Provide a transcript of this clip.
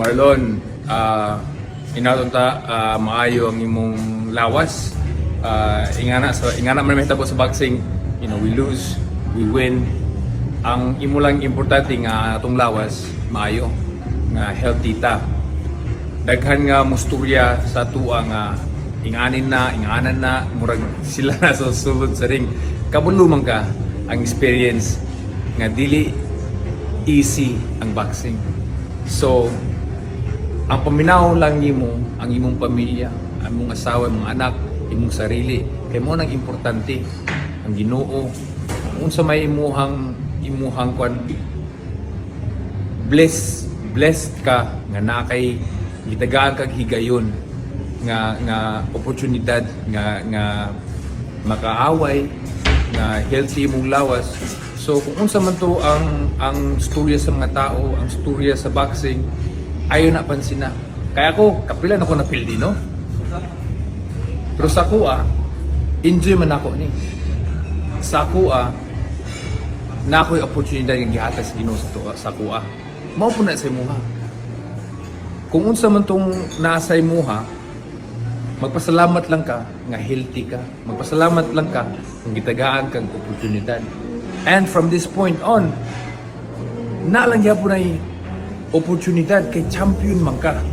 Marlon, inatunta maayo ang imong lawas. Ingana man mahitabo sa boxing, we lose, we win. Ang imo lang importante nga atong lawas maayo, nga healthy ta. Daghan nga musturya sa tuwa nga inganan na murag sila na sa sulod sa ring. Kabuluman ka ang experience nga dili easy ang boxing. So, ang paminaw lang nimo ang imong pamilya, ang imong asawa, imong anak, imong sarili. Kay mo nang importante ang Ginoo. Unsa may imuhang kwan, blessed ka nga nakay gitagaan kag higayon nga oportunidad nga makaaway nga healthy imong lawas. So kung unsa man to ang storya sa mga tao, ang storya sa boxing, ayo na pansin na. Kaya ako kapilan ako na pildi, no? Pero sa kuha, enjoy man ako ni. Sa kuha, na ako'y opportunity nga gihatag sa Ginoo sa kuha. Mao po na sa imuha. Kung unsa man tong nasa imuha, magpasalamat lang ka nga healthy ka. Magpasalamat lang ka kung gitagaan kang oportunidad. And from this point on, na lang gyapon ay oportunidad kay champion man ka.